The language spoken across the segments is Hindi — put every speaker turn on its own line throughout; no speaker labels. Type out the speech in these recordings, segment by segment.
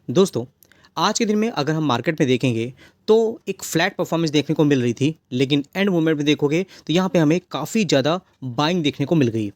दोस्तों, आज के दिन में अगर हम मार्केट में देखेंगे तो एक फ्लैट परफॉर्मेंस देखने को मिल रही थी, लेकिन एंड मोमेंट में देखोगे तो यहाँ पे हमें काफ़ी ज़्यादा बाइंग देखने को मिल गई।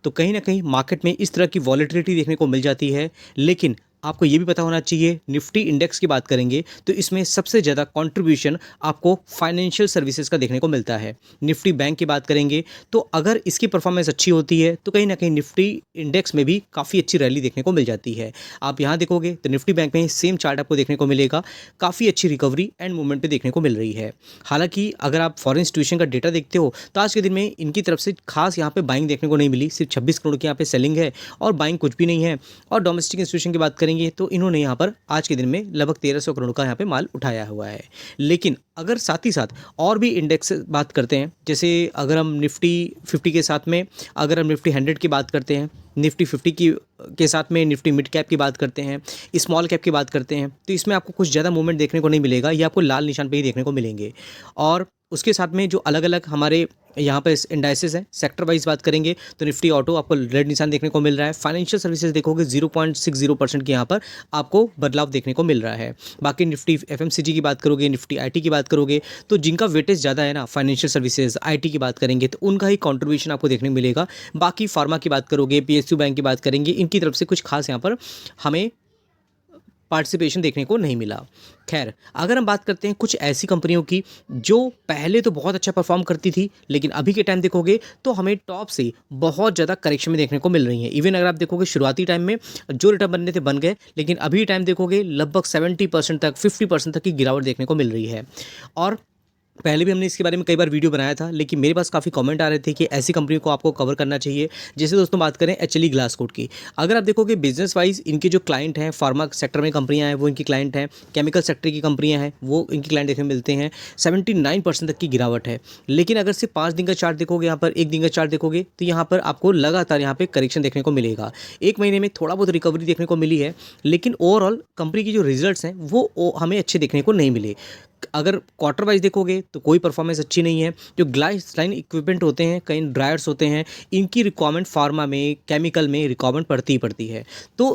तो कहीं न कहीं मार्केट में इस तरह की वॉलेटिलिटी देखने को मिल जाती है, लेकिन आपको ये भी पता होना चाहिए निफ्टी इंडेक्स की बात करेंगे तो इसमें सबसे ज़्यादा कंट्रीब्यूशन आपको फाइनेंशियल सर्विसेज का देखने को मिलता है। निफ्टी बैंक की बात करेंगे तो अगर इसकी परफॉर्मेंस अच्छी होती है तो कहीं न कहीं निफ्टी इंडेक्स में भी काफ़ी अच्छी रैली देखने को मिल जाती है। आप यहाँ देखोगे तो निफ्टी बैंक में सेम चार्ट आपको देखने को मिलेगा, काफ़ी अच्छी रिकवरी एंड मूवमेंट पे देखने को मिल रही है। हालाँकि अगर आप फॉरेन इंस्टीट्यूशन का डेटा देखते हो तो आज के दिन में इनकी तरफ से खास यहाँ पे बाइंग देखने को नहीं मिली, सिर्फ 26 करोड़ की यहाँ पे सेलिंग है और बाइंग कुछ भी नहीं है। और डोमेस्टिक इंस्टीट्यूशन की बात करेंगे तो इन्होंने यहाँ पर आज के दिन में लगभग 1300 करोड़ का यहाँ पे माल उठाया हुआ है। लेकिन अगर साथ ही साथ और भी इंडेक्स बात करते हैं, जैसे अगर हम निफ्टी 50 के साथ में अगर हम निफ्टी 100 की बात करते हैं, निफ्टी 50 की के साथ में निफ्टी मिड कैप की बात करते हैं, स्मॉल कैप की बात करते हैं, तो इसमें आपको कुछ ज़्यादा मूवमेंट देखने को नहीं मिलेगा, ये आपको लाल निशान पे ही देखने को मिलेंगे। और उसके साथ में जो अलग अलग हमारे यहाँ पे इंडाइसेस हैं, सेक्टर वाइज बात करेंगे तो निफ्टी ऑटो आपको रेड निशान देखने को मिल रहा है। फाइनेंशियल सर्विसेज देखोगे 0.60% की यहाँ पर आपको बदलाव देखने को मिल रहा है। बाकी निफ्टी एफएमसीजी की बात करोगे, निफ्टी आईटी की बात करोगे तो जिनका वेटेज ज़्यादा है ना, फाइनेंशियल सर्विसेज आईटी की बात करेंगे तो उनका ही कॉन्ट्रीब्यूशन आपको देखने को मिलेगा। बाकी फार्मा की बात करोगे, पीएसयू बैंक की बात करेंगे, इनकी तरफ से कुछ खास यहाँ पर हमें पार्टिसिपेशन देखने को नहीं मिला। खैर, अगर हम बात करते हैं कुछ ऐसी कंपनियों की जो पहले तो बहुत अच्छा परफॉर्म करती थी, लेकिन अभी के टाइम देखोगे तो हमें टॉप से बहुत ज़्यादा करेक्शन में देखने को मिल रही हैं। इवन अगर आप देखोगे शुरुआती टाइम में जो रिटर्न बनने थे बन गए, लेकिन अभी टाइम देखोगे लगभग 70% तक 50% तक की गिरावट देखने को मिल रही है। और पहले भी हमने इसके बारे में कई बार वीडियो बनाया था, लेकिन मेरे पास काफ़ी कमेंट आ रहे थे कि ऐसी कंपनी को आपको कवर करना चाहिए। जैसे दोस्तों बात करें एचएलई ग्लासकोट की, अगर आप देखोगे बिजनेस वाइज इनके जो क्लाइंट हैं, फार्मा सेक्टर में कंपनियां हैं वो इनकी क्लाइंट हैं, केमिकल सेक्टर की कंपनियां हैं वो इनकी क्लाइंट देखने मिलते हैं। 79% तक की गिरावट है। लेकिन अगर सिर्फ 5 दिन का चार्ट देखोगे, यहाँ पर 1 दिन का चार्ट देखोगे तो यहाँ पर आपको लगातार यहाँ पे करेक्शन देखने को मिलेगा। 1 महीने में थोड़ा बहुत रिकवरी देखने को मिली है, लेकिन ओवरऑल कंपनी की जो रिजल्ट्स हैं वो हमें अच्छे देखने को नहीं मिले। अगर क्वार्टर वाइज देखोगे तो कोई परफॉर्मेंस अच्छी नहीं है। जो ग्लास लाइन इक्विपमेंट होते हैं, कई ड्रायर्स होते हैं, इनकी रिक्वायरमेंट फार्मा में, केमिकल में रिक्वायरमेंट पड़ती ही पड़ती है। तो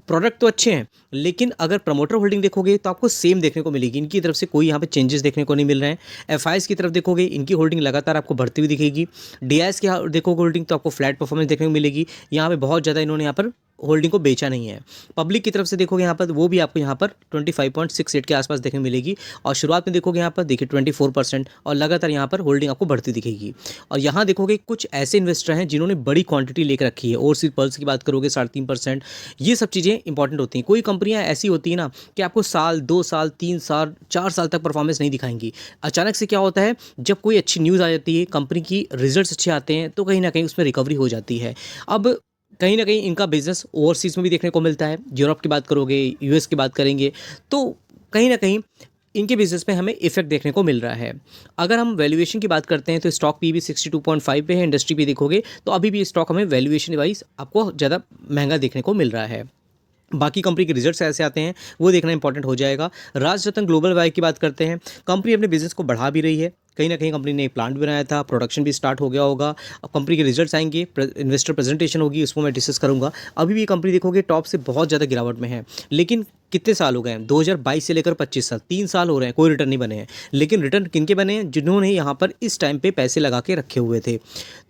प्रोडक्ट तो अच्छे हैं, लेकिन अगर प्रमोटर होल्डिंग देखोगे तो आपको सेम देखने को मिलेगी। इनकी तरफ से कोई यहाँ पे चेंजेस देखने को नहीं मिल रहे हैं। एफआईएस की तरफ देखोगे, इनकी होल्डिंग लगातार आपको बढ़ती हुई दिखेगी। डीआईएस की देखोगे होल्डिंग तो आपको फ्लैट परफॉर्मेंस देखने को मिलेगी। यहाँ पे बहुत ज़्यादा इन्होंने यहाँ पर होल्डिंग को बेचा नहीं है। पब्लिक की तरफ से देखोगे यहाँ पर वो भी आपको यहाँ पर 25.68 के आसपास देखने को मिलेगी। और शुरुआत में देखोगे यहाँ पर देखिए 24% और लगातार यहाँ पर होल्डिंग आपको बढ़ती दिखेगी। और यहाँ देखोगे कुछ ऐसे इन्वेस्टर हैं जिन्होंने बड़ी क्वांटिटी लेकर रखी है। ओवरसीज पल्स की बात करोगे 3.5%। ये सब चीज़ें इंपॉर्टेंट होती हैं। कोई कंपनियाँ ऐसी होती है ना कि आपको साल, 2 साल, 3 साल, 4 साल तक परफॉर्मेंस नहीं दिखाएंगी। अचानक से क्या होता है, जब कोई अच्छी न्यूज़ आ जाती है, कंपनी की रिजल्ट्स अच्छे आते हैं तो कहीं ना कहीं उसमें रिकवरी हो जाती है। अब कहीं न कहीं इनका बिज़नेस ओवरसीज़ में भी देखने को मिलता है। यूरोप की बात करोगे, यूएस की बात करेंगे तो कहीं न कहीं इनके बिज़नेस में हमें इफ़ेक्ट देखने को मिल रहा है। अगर हम वैल्यूएशन की बात करते हैं तो स्टॉक पीई 62.5 पे है। इंडस्ट्री पे देखोगे तो अभी भी स्टॉक हमें वैल्यूएशन वाइज़ आपको ज़्यादा महँगा देखने को मिल रहा है। बाकी कंपनी के रिजल्ट्स ऐसे आते हैं वो देखना इंपॉर्टेंट हो जाएगा। राजरत्न ग्लोबल वाई की बात करते हैं, कंपनी अपने बिजनेस को बढ़ा भी रही है। कहीं ना कहीं कंपनी ने प्लांट भी बनाया था, प्रोडक्शन भी स्टार्ट हो गया होगा। अब कंपनी के रिजल्ट्स आएंगे, इन्वेस्टर प्रेजेंटेशन होगी, उसको मैं डिस्कस करूंगा। अभी भी कंपनी देखोगे टॉप से बहुत ज़्यादा गिरावट में है। लेकिन कितने साल हो गए हैं, 2022 से लेकर 25 साल, 3 साल हो रहे हैं, कोई रिटर्न नहीं बने हैं। लेकिन रिटर्न किनके बने हैं, जिन्होंने यहाँ पर इस टाइम पे पैसे लगा के रखे हुए थे।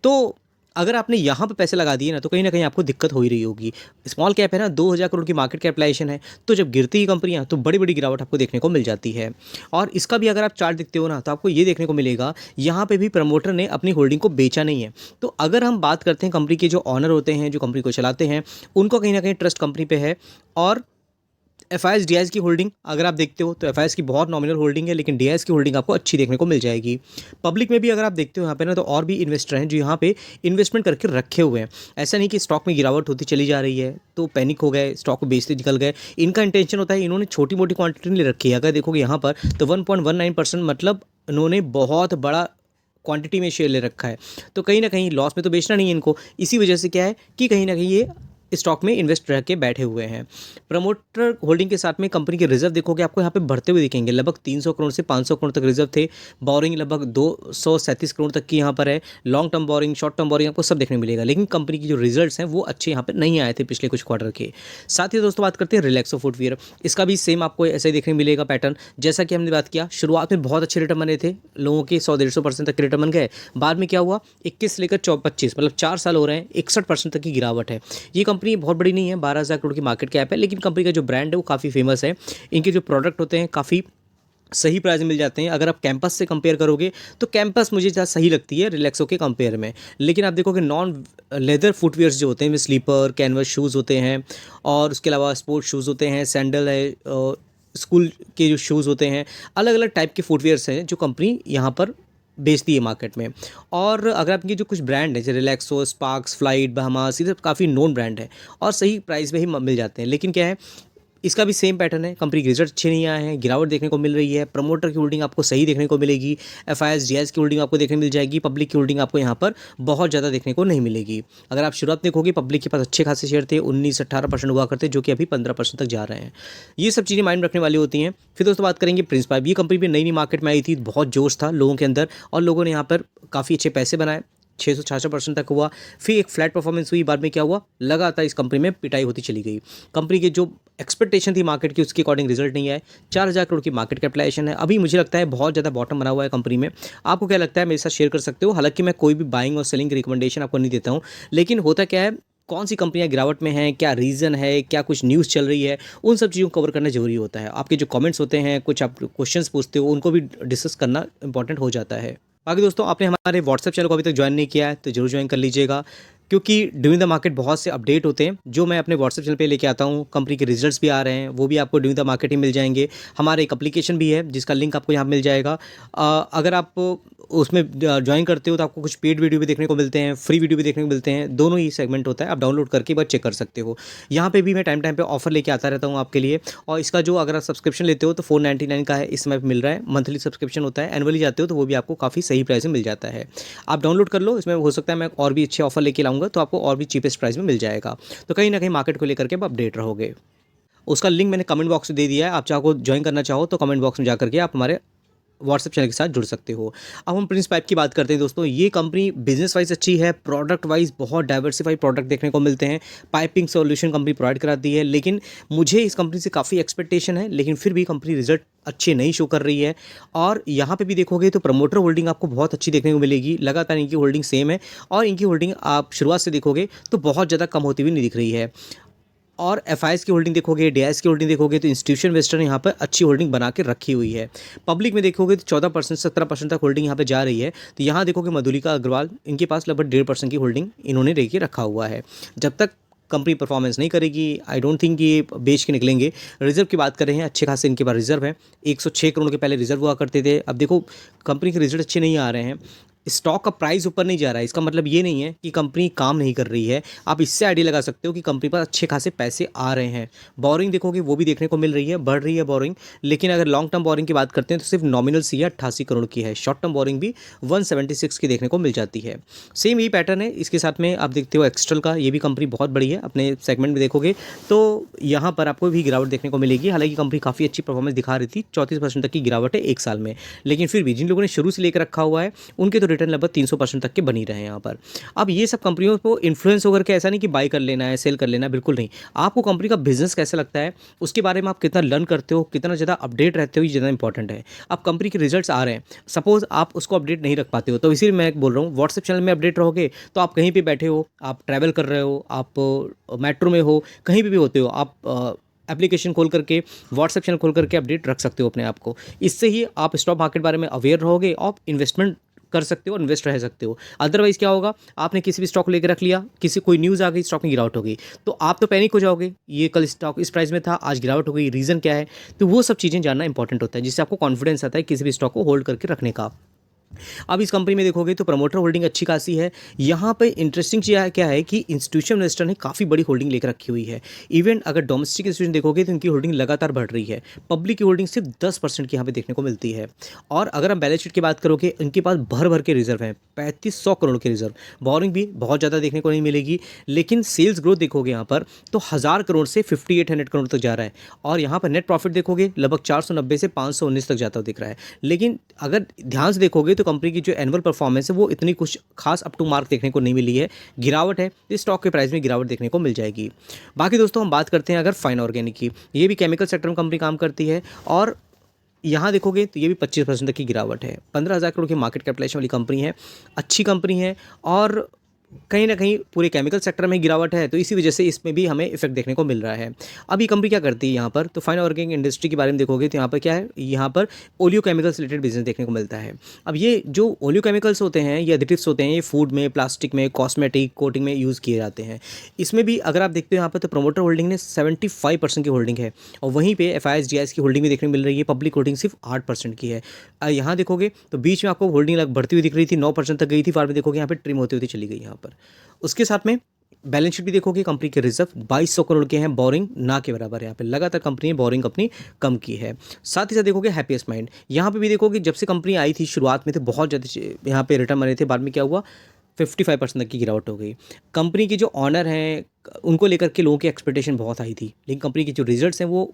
तो अगर आपने यहाँ पे पैसे लगा दिए ना तो कहीं ना कहीं आपको दिक्कत हो ही रही होगी। स्मॉल कैप है ना, 2000 करोड़ की मार्केट कैपिटलाइजेशन है, तो जब गिरती ही कंपनियाँ तो बड़ी बड़ी गिरावट आपको देखने को मिल जाती है। और इसका भी अगर आप चार्ट देखते हो ना तो आपको ये देखने को मिलेगा यहाँ पे भी प्रमोटर ने अपनी होल्डिंग को बेचा नहीं है। तो अगर हम बात करते हैं कंपनी के जो ऑनर होते हैं, जो कंपनी को चलाते हैं, उनको कहीं ना कहीं ट्रस्ट कंपनी पे है। और एफआईएस डीआईएस की होल्डिंग अगर आप देखते हो तो एफआईएस की बहुत नॉमिनल होल्डिंग है, लेकिन डीआईएस की होल्डिंग आपको अच्छी देखने को मिल जाएगी। पब्लिक में भी अगर आप देखते हो यहाँ पे ना तो और भी इन्वेस्टर हैं जो यहाँ पे इन्वेस्टमेंट करके रखे हुए हैं। ऐसा नहीं कि स्टॉक में गिरावट होती चली जा रही है तो पैनिक हो गए, स्टॉक को बेचते निकल गए। इनका इंटेंशन होता है, इन्होंने छोटी मोटी क्वांटिटी नहीं रखी है। अगर देखोगे यहाँ पर तो 1.19%, मतलब इन्होंने बहुत बड़ा क्वांटिटी में शेयर ले रखा है। तो कहीं ना कहीं लॉस में तो बेचना नहीं है इनको। इसी वजह से क्या है कि कहीं ना कहीं ये स्टॉक में इन्वेस्ट रह के बैठे हुए हैं। प्रमोटर होल्डिंग के साथ में कंपनी के रिजर्व देखोगे आपको यहाँ पे बढ़ते हुए दिखेंगे। लगभग 300 करोड़ से 500 करोड़ तक रिजर्व थे। बोरिंग लगभग 237 करोड़ तक की यहाँ पर है। Long term borrowing, short term borrowing आपको सब देखने को मिलेगा, लेकिन कंपनी की जो रिजल्ट्स हैं वो अच्छे यहाँ पर नहीं आए थे पिछले कुछ क्वार्टर के। साथ ही दोस्तों बात करते हैं रिलैक्सो फुटवियर। इसका भी सेम आपको ऐसे ही देखने को मिलेगा पैटर्न। जैसा कि हमने बात किया, शुरुआत में बहुत अच्छे रिटर्न बने थे, लोगों के 100-150% तक के रिटर्न बन गए। बाद में क्या हुआ, 21 लेकर 25 मतलब 4 साल हो रहे हैं, 61% तक की गिरावट है। ये कंपनी बहुत बड़ी नहीं है, 12,000 करोड़ की मार्केट कैप है, लेकिन कंपनी का जो ब्रांड है वो काफ़ी फेमस है। इनके जो प्रोडक्ट होते हैं काफ़ी सही प्राइस में मिल जाते हैं। अगर आप कैंपस से कंपेयर करोगे तो कैंपस मुझे ज़्यादा सही लगती है रिलैक्सो के कंपेयर में। लेकिन आप देखोगे नॉन लेदर फुटवियर्स जो होते हैं, स्लीपर कैनवस शूज़ होते हैं, और उसके अलावा स्पोर्ट्स शूज़ होते हैं, सैंडल है, स्कूल के जो शूज़ होते हैं, अलग अलग टाइप के फुटवियर्स हैं जो कंपनी यहाँ पर बेचती है मार्केट में। और अगर आपकी जो कुछ ब्रांड है जैसे रिलैक्सो, स्पार्क्स, फ्लाइट, बहामास, ये सब काफ़ी नोन ब्रांड है और सही प्राइस में ही मिल जाते हैं। लेकिन क्या है, इसका भी सेम पैटर्न है, कंपनी के रिजल्ट अच्छे नहीं आए हैं, गिरावट देखने को मिल रही है। प्रमोटर की होल्डिंग आपको सही देखने को मिलेगी, एफआईएस डीआईएस की होल्डिंग आपको देखने मिल जाएगी, पब्लिक की होल्डिंग आपको यहाँ पर बहुत ज़्यादा देखने को नहीं मिलेगी। अगर आप शुरुआत देखोगे, पब्लिक के पास अच्छे खासे शेयर थे, 19-18% हुआ करते, जो कि अभी 15% तक जा रहे हैं। ये सब चीज़ें माइंड रखने वाली होती हैं। फिर दोस्तों बात करेंगे प्रिंस पाइप। ये कंपनी भी नई नई मार्केट में आई थी, बहुत जोश था लोगों के अंदर और लोगों ने यहाँ पर काफ़ी अच्छे पैसे बनाए, 666% तक हुआ। फिर एक फ्लैट परफॉर्मेंस हुई, बाद में क्या हुआ, लगातार इस कंपनी में पिटाई होती चली गई। कंपनी की जो एक्सपेक्टेशन थी मार्केट की, उसके अकॉर्डिंग रिजल्ट नहीं आए। 4,000 करोड़ की मार्केट कैपिटलाइजेशन है। अभी मुझे लगता है बहुत ज़्यादा बॉटम बना हुआ है कंपनी में। आपको क्या लगता है, मेरे साथ शेयर कर सकते हो। हालांकि मैं कोई भी बाइंग और सेलिंग की रिकमेंडेशन आपको नहीं देता हूँ, लेकिन होता क्या है, कौन सी कंपनियां गिरावट में हैं, क्या रीज़न है, क्या कुछ न्यूज़ चल रही है, उन सब चीज़ों को कवर करना जरूरी होता है। आपके जो कमेंट्स होते हैं, कुछ आप क्वेश्चंस पूछते हो, उनको भी डिस्कस करना इंपॉर्टेंट हो जाता है। बाकी दोस्तों, आपने हमारे व्हाट्सएप चैनल को अभी तक ज्वाइन नहीं किया है तो जरूर ज्वाइन कर लीजिएगा, क्योंकि ड्यूरिंग द मार्केट बहुत से अपडेट होते हैं जो मैं अपने व्हाट्सएप चैनल पे लेके आता हूँ। कंपनी के रिजल्ट्स भी आ रहे हैं, वो भी आपको ड्यूरिंग द मार्केट ही मिल जाएंगे। हमारा एक एप्लीकेशन भी है जिसका लिंक आपको यहाँ मिल जाएगा। अगर आप उसमें ज्वाइन करते हो तो आपको कुछ पेड वीडियो भी देखने को मिलते हैं, फ्री वीडियो भी देखने को मिलते हैं, दोनों ही सेगमेंट होता है। आप डाउनलोड करके बस चेक कर सकते हो। यहाँ पे भी मैं टाइम टाइम पे ऑफर लेके आता रहता हूँ आपके लिए। और इसका जो अगर आप सब्सक्रिप्शन लेते हो तो 499 का है, इस समय मिल रहा है। मंथली सब्सक्रिप्शन होता है, एनुअली जाते हो तो वो भी आपको काफ़ी सही प्राइस में मिल जाता है। आप डाउनलोड कर लो, इसमें हो सकता है मैं और भी अच्छे ऑफर लेके लाऊंगा तो आपको और भी चीपेस्ट प्राइस में मिल जाएगा। तो कहीं ना कहीं मार्केट को लेकर के आप अपडेट रहोगे। उसका लिंक मैंने कमेंट बॉक्स में दे दिया है, आप चाहो ज्वाइन करना चाहो तो कमेंट बॉक्स में जा करके आप हमारे व्हाट्सएप चैनल के साथ जुड़ सकते हो। अब हम प्रिंस पाइप की बात करते हैं दोस्तों। ये कंपनी बिजनेस वाइज अच्छी है, प्रोडक्ट वाइज बहुत डाइवर्सिफाइड प्रोडक्ट देखने को मिलते हैं। पाइपिंग सॉल्यूशन कंपनी प्रोवाइड कराती है, लेकिन मुझे इस कंपनी से काफ़ी एक्सपेक्टेशन है, लेकिन फिर भी कंपनी रिजल्ट अच्छे नहीं शो कर रही है। और यहाँ पे भी देखोगे तो प्रमोटर होल्डिंग आपको बहुत अच्छी देखने को मिलेगी, लगातार इनकी होल्डिंग सेम है। और इनकी होल्डिंग आप शुरुआत से देखोगे तो बहुत ज़्यादा कम होती हुई नहीं दिख रही है। और एफआईएस की होल्डिंग देखोगे, डीआईएस की होल्डिंग देखोगे तो इंस्टीट्यूशन इन्वेस्टर यहाँ पर अच्छी होल्डिंग बना के रखी हुई है। पब्लिक में देखोगे तो 14% 17% तक होल्डिंग यहाँ पे जा रही है। तो यहाँ देखोगे मधुलिका अग्रवाल, इनके पास लगभग 1.5% की होल्डिंग इन्होंने लेके रखा हुआ है। जब तक कंपनी परफॉर्मेंस नहीं करेगी, आई डोंट थिंक ये बेच के निकलेंगे। रिजर्व की बात कर रहे हैं, अच्छे खासे इनके पास रिजर्व है। 106 करोड़ के पहले रिजर्व हुआ करते थे। अब देखो कंपनी के रिजल्ट अच्छे नहीं आ रहे हैं, स्टॉक का प्राइस ऊपर नहीं जा रहा है, इसका मतलब ये नहीं है कि कंपनी काम नहीं कर रही है। आप इससे आइडिया लगा सकते हो कि कंपनी पर अच्छे खासे पैसे आ रहे हैं। बोरिंग देखोगे वो भी देखने को मिल रही है, बढ़ रही है बोरिंग। लेकिन अगर लॉन्ग टर्म बोरिंग की बात करते हैं तो सिर्फ नॉमिनल सी है, 88 करोड़ की है। शॉर्ट टर्म बोरिंग भी 176 की देखने को मिल जाती है। सेम यही पैटर्न है। इसके साथ में आप देखते हो एक्स्ट्रल का, ये भी कंपनी बहुत बड़ी है, अपने सेगमेंट में देखोगे तो यहाँ पर आपको भी गिरावट देखने को मिलेगी। हालांकि कंपनी काफ़ी अच्छी परफॉर्मेंस दिखा रही थी, 34% तक की गिरावट है एक साल में। लेकिन फिर भी जिन लोगों ने शुरू से लेकर रखा हुआ है उनके तो रिटर्न लगभग 300% तक के बनी रहे यहाँ पर। अब ये सब कंपनियों को इन्फ्लुएंस होकर के ऐसा नहीं कि बाय कर लेना है, सेल कर लेना है, बिल्कुल नहीं। आपको कंपनी का बिजनेस कैसा लगता है, उसके बारे में आप कितना लर्न करते हो, कितना ज़्यादा अपडेट रहते हो, ये ज़्यादा इंपॉर्टेंट है। अब कंपनी के रिजल्ट्स आ रहे हैं, सपोज आप उसको अपडेट नहीं रख पाते हो, तो इसीलिए मैं बोल रहा हूँ व्हाट्सएप चैनल में अपडेट रहोगे तो आप कहीं पर बैठे हो, आप ट्रैवल कर रहे हो, आप मेट्रो में हो, कहीं पर भी होते हो, आप एप्लीकेशन खोल करके, व्हाट्सएप चैनल खोल करके अपडेट रख सकते हो अपने आप को। इससे ही आप स्टॉक मार्केट बारे में अवेयर रहोगे और इन्वेस्टमेंट कर सकते हो, इन्वेस्ट रह सकते हो। अदरवाइज क्या होगा, आपने किसी भी स्टॉक लेकर रख लिया, किसी कोई न्यूज़ आ गई, स्टॉक में गिरावट हो गई, तो आप तो पैनिक हो जाओगे, ये कल स्टॉक इस प्राइस में था, आज गिरावट हो गई, रीज़न क्या है। तो वो सब चीज़ें जानना इंपॉर्टेंट होता है, जिससे आपको कॉन्फिडेंस आता है किसी भी स्टॉक को होल्ड करके रखने का। अब इस कंपनी में देखोगे तो प्रमोटर होल्डिंग अच्छी खासी है। यहाँ पे इंटरेस्टिंग चीज़ क्या है कि इंस्टीट्यूशनल इन्वेस्टर ने काफ़ी बड़ी होल्डिंग लेकर रखी हुई है। इवन अगर डोमेस्टिक इंस्टीट्यूशन देखोगे तो इनकी होल्डिंग लगातार बढ़ रही है। पब्लिक की होल्डिंग सिर्फ 10% की यहाँ पे देखने को मिलती है। और अगर हम बैलेंस शीट की बात करोगे, इनके पास भर भर के रिजर्व हैं, 3500 करोड़ के रिजर्व। बोरिंग भी बहुत ज़्यादा देखने को नहीं मिलेगी, लेकिन सेल्स ग्रोथ देखोगे यहाँ पर तो 1000 करोड़ से 5800 करोड़ तक जा रहा है। और यहाँ पर नेट प्रॉफिट देखोगे लगभग 490 से 519 तक जाता हुआ दिख रहा है। लेकिन अगर ध्यान से देखोगे तो कंपनी की जो एनुअल परफॉर्मेंस है वो इतनी कुछ खास अप टू मार्क देखने को नहीं मिली है। गिरावट है, इस स्टॉक के प्राइस में गिरावट देखने को मिल जाएगी। बाकी दोस्तों हम बात करते हैं अगर फाइन ऑर्गेनिक की, ये भी केमिकल सेक्टर में कंपनी काम करती है और यहाँ देखोगे तो ये भी 25% तक की गिरावट है। 15,000 करोड़ की मार्केट कैपिटलाइजेशन वाली कंपनी है, अच्छी कंपनी है और कहीं ना कहीं पूरे केमिकल सेक्टर में गिरावट है, तो इसी वजह से इसमें भी हमें इफेक्ट देखने को मिल रहा है। अब ये कंपनी क्या करती है यहाँ पर, तो फाइन ऑर्गेनिक इंडस्ट्री के बारे में देखोगे तो यहाँ पर क्या है, यहाँ पर ओलियो केमिकल्स रिलेटेड बिजनेस देखने को मिलता है। अब ये जो ओलियो केमिकल्स होते हैं, ये एडिटिव्स होते हैं, ये फूड में, प्लास्टिक में, कॉस्मेटिक, कोटिंग में यूज़ किए जाते हैं। इसमें भी अगर आप देखते हो यहाँ पर तो प्रमोटर होल्डिंग ने 75% की होल्डिंग है और वहीं पर FIS-GIS की होल्डिंग भी देखने को मिल रही है। पब्लिक होल्डिंग सिर्फ 8% की है। यहाँ देखोगे तो बीच में आपको होल्डिंग बढ़ती हुई दिख रही थी, 9% तक गई थी, बाद में देखोगे यहाँ पर ट्रिम होती हुई चली गई यहाँ पर। उसके साथ में बैलेंस शीट भी देखोगे, कंपनी के रिजर्व 2200 करोड़ के हैं, बोरिंग ना के बराबर है। यहाँ पे लगातार कंपनी ने बोरिंग अपनी कम की है। साथ ही साथ देखोगे हैप्पीएस्ट माइंड, यहाँ पे भी देखोगे जब से कंपनी आई थी शुरुआत में तो बहुत ज़्यादा यहाँ पे रिटर्न बने थे, बाद में क्या हुआ 55% तक की गिरावट हो गई। कंपनी के जो ऑनर हैं उनको लेकर के लोगों की एक्सपेक्टेशन बहुत आई थी, लेकिन कंपनी के जो रिजल्ट्स हैं वो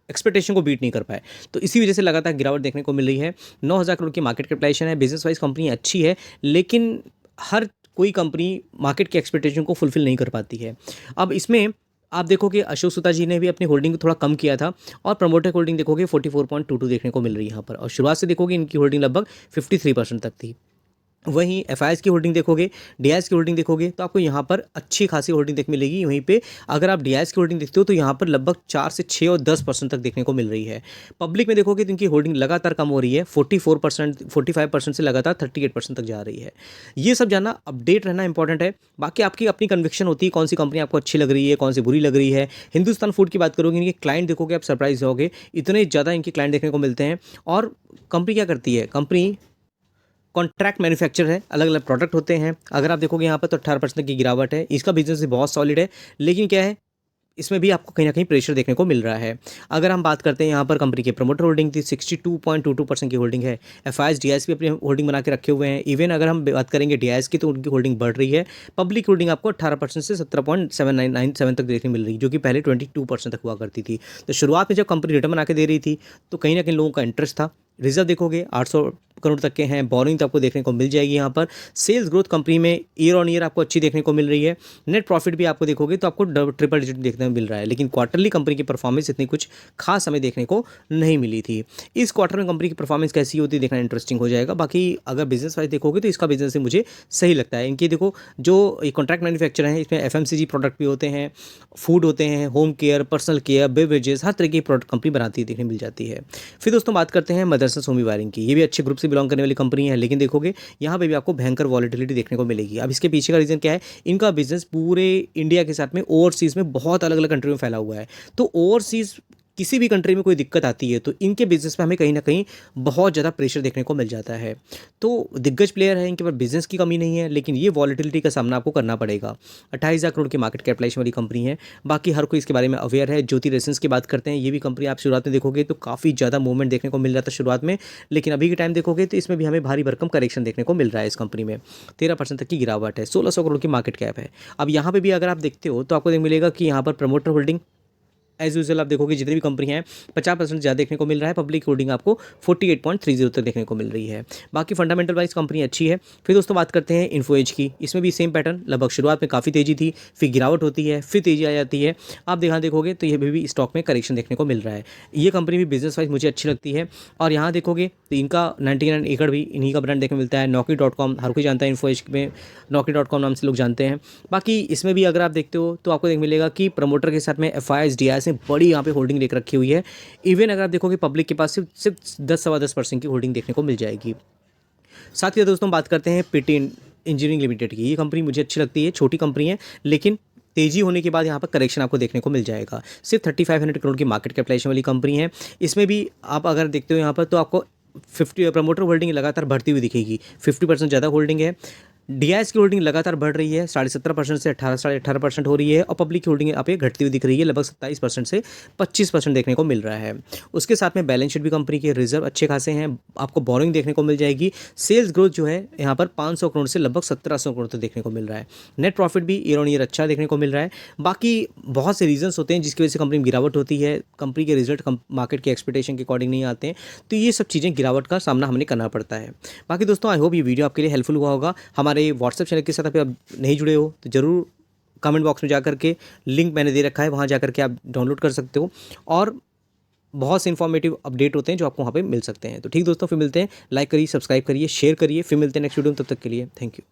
एक्सपेक्टेशन को बीट नहीं कर पाए, तो इसी वजह से लगातार गिरावट देखने को मिल रही है। 9,000 करोड़ की मार्केट कैपिटलाइजेशन है। बिजनेस वाइज कंपनी अच्छी है, लेकिन हर कोई कंपनी मार्केट की एक्सपेक्टेशन को फुलफिल नहीं कर पाती है। अब इसमें आप देखोगे अशोक सुता जी ने भी अपनी होल्डिंग को थोड़ा कम किया था और प्रमोटर होल्डिंग देखोगे 44.22 देखने को मिल रही है यहाँ पर, और शुरुआत से देखोगे इनकी होल्डिंग लगभग 53% तक थी। वहीं FIS की होल्डिंग देखोगे, DIS की होल्डिंग देखोगे तो आपको यहाँ पर अच्छी खासी होल्डिंग देखने मिलेगी। वहीं पे अगर आप DIS की होल्डिंग देखते हो तो यहाँ पर लगभग 4 से 6 और 10% तक देखने को मिल रही है। पब्लिक में देखोगे तो इनकी होल्डिंग लगातार कम हो रही है, 44%, 45% से लगातार 38% तक जा रही है। ये सब जानना, अपडेट रहना इंपॉर्टेंट है। बाकी आपकी अपनी कन्विक्शन होती है कौन सी कंपनी आपको अच्छी लग रही है, कौन सी बुरी लग रही है। हिंदुस्तान फूड की बात करोगे, इनके क्लाइंट देखोगे आप सरप्राइज होगे, इतने ज़्यादा इनके क्लाइंट देखने को मिलते हैं। और कंपनी क्या करती है, कंपनी कॉन्ट्रैक्ट मैन्युफैक्चर है, अलग अलग प्रोडक्ट होते हैं। अगर आप देखोगे यहाँ पर तो 18% की गिरावट है। इसका बिजनेस भी बहुत सॉलिड है, लेकिन क्या है इसमें भी आपको कहीं ना कहीं प्रेशर देखने को मिल रहा है। अगर हम बात करते हैं यहाँ पर कंपनी के प्रमोटर होल्डिंग थी 62.22% की होल्डिंग है। FIS-GIS भी अपनी होल्डिंग बना के रखे हुए हैं। इवन अगर हम बात करेंगे DIS की तो उनकी होल्डिंग बढ़ रही है। पब्लिक होल्डिंग आपको 18% से 17.7997 तक देखने मिल रही है, जो कि पहले 22% तक हुआ करती थी। तो शुरुआत में जब कंपनी रिटर्न बना के दे रही थी तो कहीं ना कहीं लोगों का इंटरेस्ट था। रिजर्व देखोगे 800 करोड़ तक के हैं, बोरिंग तो आपको देखने को मिल जाएगी। यहाँ पर सेल्स ग्रोथ कंपनी में ईयर ऑन ईयर आपको अच्छी देखने को मिल रही है। नेट प्रॉफिट भी आपको देखोगे तो आपको ट्रिपल डिजिट देखने को मिल रहा है, लेकिन क्वार्टरली कंपनी की परफॉर्मेंस इतनी कुछ खास हमें देखने को नहीं मिली थी। इस क्वार्टर में कंपनी की परफॉर्मेंस कैसी होती है देखना इंटरेस्टिंग हो जाएगा। बाकी अगर बिजनेस वाइज देखोगे तो इसका बिजनेस मुझे सही लगता है। इनकी देखो जो कॉन्ट्रैक्ट मैन्युफैक्चर है, इसमें FMCG प्रोडक्ट भी होते हैं, फूड होते हैं, home care, personal care, beverages, हर तरह की प्रोडक्ट कंपनी बनाती है, देखने मिल जाती है। फिर दोस्तों बात करते हैं मदरसन सोमी वायरिंग की। ये भी अच्छे ग्रुप से बिलोंग करने वाली कंपनी है, लेकिन देखोगे यहाँ पे भी आपको भयंकर वॉलेटिलिटी देखने को मिलेगी। अब इसके पीछे का रीज़न क्या है, इनका बिजनेस पूरे इंडिया के साथ में ओवरसीज़ में बहुत अलग अलग कंट्री में फैला हुआ है। तो ओवरसीज़ किसी भी कंट्री में कोई दिक्कत आती है तो इनके बिजनेस में हमें कहीं ना कहीं बहुत ज़्यादा प्रेशर देखने को मिल जाता है। तो दिग्गज प्लेयर है, इनके पास बिजनेस की कमी नहीं है, लेकिन ये वॉलेटिलिटी का सामना आपको करना पड़ेगा। 28,000 करोड़ की मार्केट कैपिटलाइजेशन वाली कंपनी है, बाकी हर कोई इसके बारे में अवेयर है। ज्योति रेसिन्स की बात करते हैं, ये भी कंपनी आप शुरुआत में देखोगे तो काफ़ी ज़्यादा मूवमेंट देखने को मिल रहा था शुरुआत में, लेकिन अभी के टाइम देखोगे तो इसमें भी हमें भारी भरकम करेक्शन देखने को मिल रहा है। इस कंपनी में 13% तक की गिरावट है, 1600 करोड़ की मार्केट कैप है। अब यहाँ पर भी अगर आप देखते हो तो आपको मिलेगा कि यहाँ पर प्रमोटर होल्डिंग एज यूजुअल आप देखोगे जितनी भी कंपनी हैं 50% ज़्यादा देखने को मिल रहा है। पब्लिक होल्डिंग आपको 48.30 तक देखने को मिल रही है। बाकी फंडामेंटल वाइज कंपनी अच्छी है। फिर दोस्तों बात करते हैं इन्फो एज की। इसमें भी सेम पैटर्न, लगभग शुरुआत में काफ़ी तेज़ी थी, फिर गिरावट होती है, फिर तेज़ी आ जाती है। आप यहाँ देखोगे तो ये भी स्टॉक में करेक्शन देखने को मिल रहा है। ये कंपनी भी बिजनेस वाइज मुझे अच्छी लगती है। और यहाँ देखोगे तो इनका 99 एकड़ भी इन्हीं का ब्रांड देखने को मिलता है। Naukri.com हर कोई जानता है, इन्फो एज में Naukri.com नाम से लोग जानते हैं। बाकी इसमें भी अगर आप देखते हो तो आपको मिलेगा कि प्रमोटर के साथ में FIS-GIS ने बड़ी यहाँ पे होल्डिंग लेकर रखी हुई है। इवन अगर आप देखोगे पब्लिक के पास सिर्फ 10-10% की होल्डिंग देखने को मिल जाएगी। साथ ही दोस्तों बात करते हैं PT इंजीनियरिंग लिमिटेड की। ये कंपनी मुझे अच्छी लगती है, छोटी कंपनी है, लेकिन तेज़ी होने के बाद यहाँ पर करेक्शन आपको देखने को मिल जाएगा। सिर्फ 3500 करोड़ की मार्केट कैपिटलाइजेशन वाली कंपनी है। इसमें भी आप अगर देखते हो यहाँ पर तो आपको 50 प्रमोटर होल्डिंग लगातार बढ़ती हुई दिखेगी, 50% ज़्यादा होल्डिंग है। डीआईएस की होल्डिंग लगातार बढ़ रही है, 17.5% से 18-18.5% हो रही है और पब्लिक की होल्डिंग यहाँ पे घटती हुई दिख रही है, लगभग 27% से 25% देखने को मिल रहा है। उसके साथ में बैलेंस शीट भी कंपनी के रिजर्व अच्छे खासे हैं, आपको बोरोइंग देखने को मिल जाएगी। सेल्स ग्रोथ जो है यहाँ पर 500 करोड़ से लगभग 1700 करोड़ तक देखने को मिल रहा है। नेट प्रॉफिट भी ईयर ऑन ईयर अच्छा देखने को मिल रहा है। बाकी बहुत से रीजंस होते हैं जिसकी वजह से कंपनी में गिरावट होती है, कंपनी के रिजल्ट मार्केट के एक्सपेक्टेशन के अकॉर्डिंग नहीं आते हैं, तो ये सब चीज़ें गिरावट का सामना हमने करना पड़ता है। बाकी दोस्तों आई होप ये वीडियो आपके लिए हेल्पफुल हुआ होगा। हमारे व्हाट्सएप चैनल के साथ अभी आप नहीं जुड़े हो तो ज़रूर कमेंट बॉक्स में जा करके लिंक मैंने दे रखा है, वहाँ जा करके आप डाउनलोड कर सकते हो और बहुत से इन्फॉर्मेटिव अपडेट होते हैं जो आपको वहाँ पे मिल सकते हैं। तो ठीक दोस्तों, फिर मिलते हैं। लाइक करिए, सब्सक्राइब करिए, शेयर करिए, फिर मिलते हैं नेक्स्ट वीडियो में। तब तक के लिए थैंक यू।